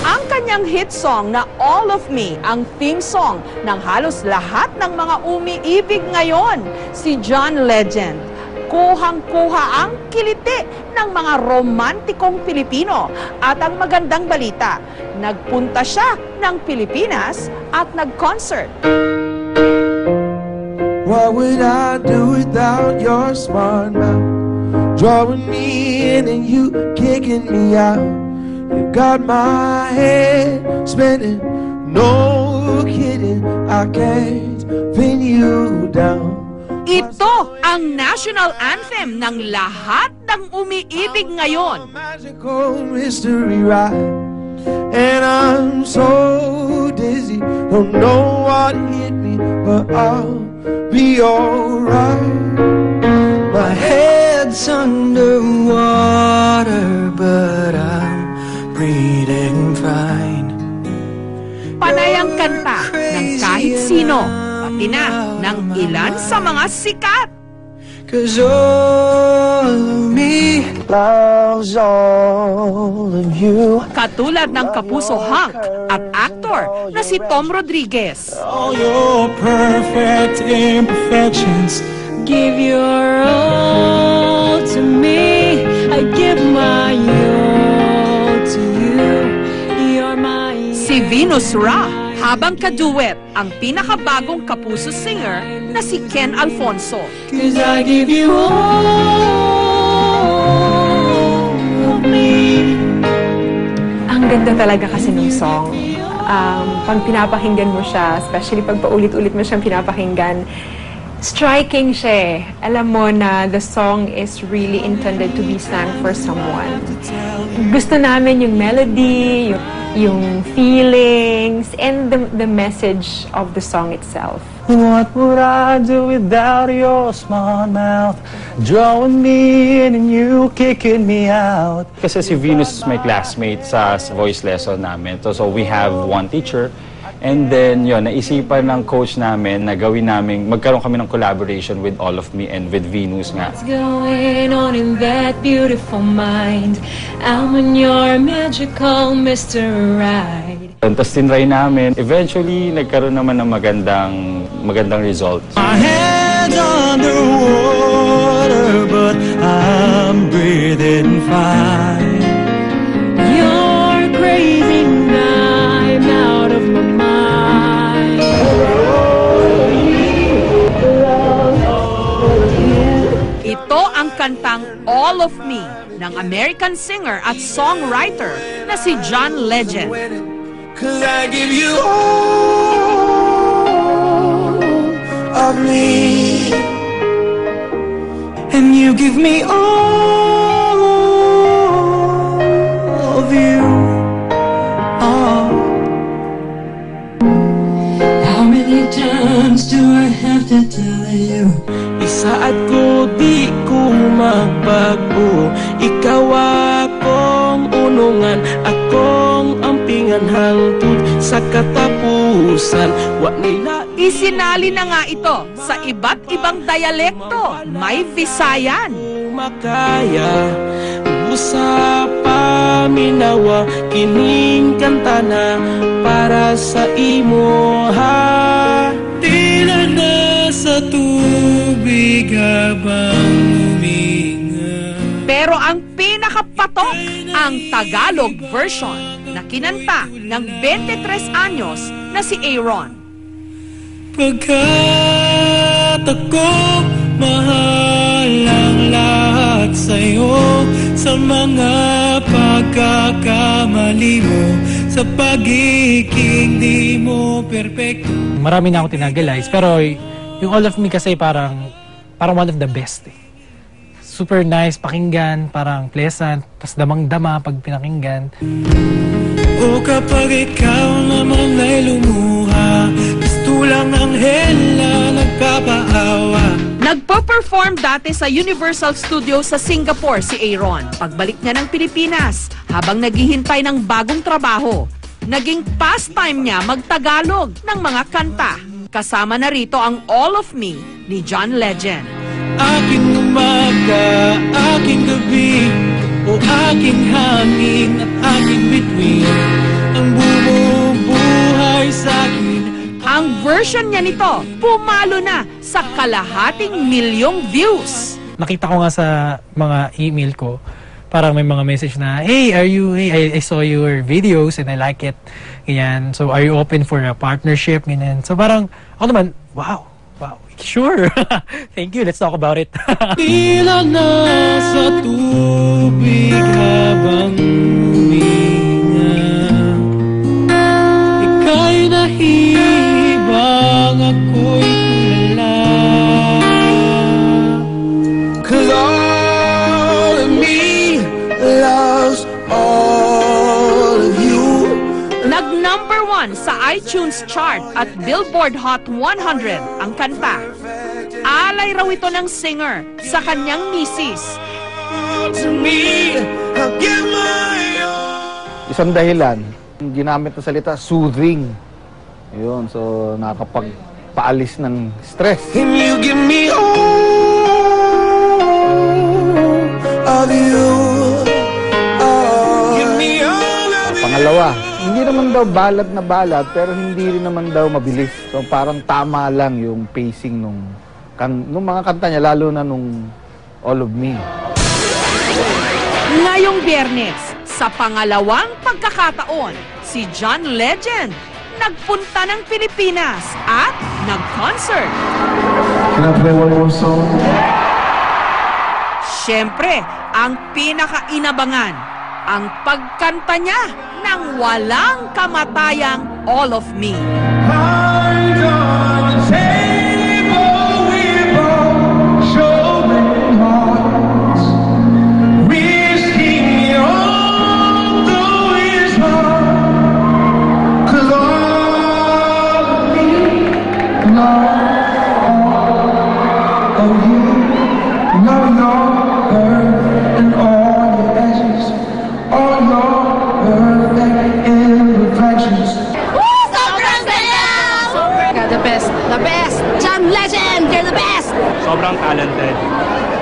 Ang kanyang hit song na All of Me, ang theme song ng halos lahat ng mga umiibig ngayon, si John Legend. Kuhang-kuha ang kiliti ng mga romantikong Pilipino at ang magandang balita, nagpunta siya ng Pilipinas at nag-concert. What would I do without your smart mouth? Drawing me in and you kicking me out. You got my head spinning, no kidding, I can't pin you down. Ito ang national anthem ng lahat ng umiibig ngayon. Magical mystery ride, and I'm so dizzy, don't know what hit me, but I'll be alright. My head's underwater, but I'm breathing fine. Panay ang kanta ng kahit sino, pati na ng ilan sa mga sikat. 'Cause all of me loves all of you. Katulad ng Kapuso Hunk at actor na si Tom Rodriguez. All your perfect imperfections. Give your all to me, I give my all to you. You're my... Si Venus Ra, habang kaduet ang pinakabagong Kapuso singer na si Ken Alfonso. 'Cause I give you all of me. Ang ganda talaga kasi ng song. Pag pinapakinggan mo siya, especially pag paulit-ulit mo siyang pinapakinggan, striking siya eh. Alam mo na the song is really intended to be sang for someone. Gusto namin yung melody, yung feelings, and the message of the song itself. What would I do without your smart mouth? Drawing me in and you kicking me out. Kasi si Venus is my classmate sa voice lesson namin. So we have one teacher. And then, yun, naisipan ng coach namin na gawin namin, magkaroon kami ng collaboration with All of Me and with Venus nga. What's going on in that beautiful mind? I'm on your magical mystery ride. Tapos tinry namin. Eventually, nagkaroon naman ng magandang results. My head's underwater, but I'm breathing fine. You're crazy now, I'm out of my mind. Ito ang kantang All of Me ng American singer at songwriter na si John Legend. 'Cause I give you all of me, And you give me all of you. Oh. How many times do I have to tell you? isaad ko di ko magbago. Ikaw akong unungan, akong ampingan hangtod sa katapusan. Wa nila Isinali na nga ito sa iba't ibang dialekto. May Visayan, makaya usa pa minawa kining kanta na para sa imo ha. Tila na sa tubig habang huminga. pero ang pinakapatok ang Tagalog version na kinanta ng 23 anyos na si Aaron. Pagkat ako mahal ang lahat sa'yo, sa mga pagkakamali mo, sa pagiging di mo perfecto. Marami na ako tinagalize, pero yung All of Me kasi parang one of the best eh. Super nice pakinggan, parang pleasant, tas damang-dama pag pinakinggan. O kapag ikaw naman ay lumuha, gusto lang ang hela nagpapaawa. Nagpo-perform dati sa Universal Studios sa Singapore si Aaron. Pagbalik niya ng Pilipinas, habang naghihintay ng bagong trabaho, naging pastime niya magtagalog ng mga kanta. Kasama na rito ang All of Me ni John Legend. Aking umaga, aking gabi, o aking hangin at aking bituin, ang version niya nito, pumalo na sa kalahating milyong views. Nakita ko nga sa mga email ko, parang may mga message na, hey, I saw your videos and I like it. Ganyan. So, are you open for a partnership? Ganyan. So, parang, ako naman, wow, sure. Thank you, let's talk about it. Tila nasa tubig habang huminga, ika'y nahihibang, ako'y tulala. 'Cause all of me loves all of you. Nag-number 1 sa iTunes chart at Billboard Hot 100 ang kanta. Alay raw ito ng singer sa kanyang misis. To me, I'll give my all. Isang dahilan, ginamit na salita, soothing. Yun, so nakakapagpaalis ng stress. And you give me all of you. Oh, give me all of you. Pangalawa, hindi naman daw balad na balad, pero hindi rin naman daw mabilis. So parang tama lang yung pacing nung mga kanta niya, lalo na nung All of Me. Ngayong Biyernes, sa pangalawang pagkakataon, si John Legend nagpunta ng Pilipinas at nag-concert. Can I play one more song? Siyempre, ang pinakainabangan, ang pagkanta niya ng walang kamatayang All of Me. Cards on the table, we're both showing hearts, risking it all, though it's hard. 'Cause all of me love all of you, love your birth and all your ashes, all your perfect imperfections. The best! John Legend, you're the best! Sobrang talented.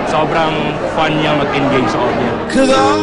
Sobrang fun niya mag-engage sa audience. 'Cause all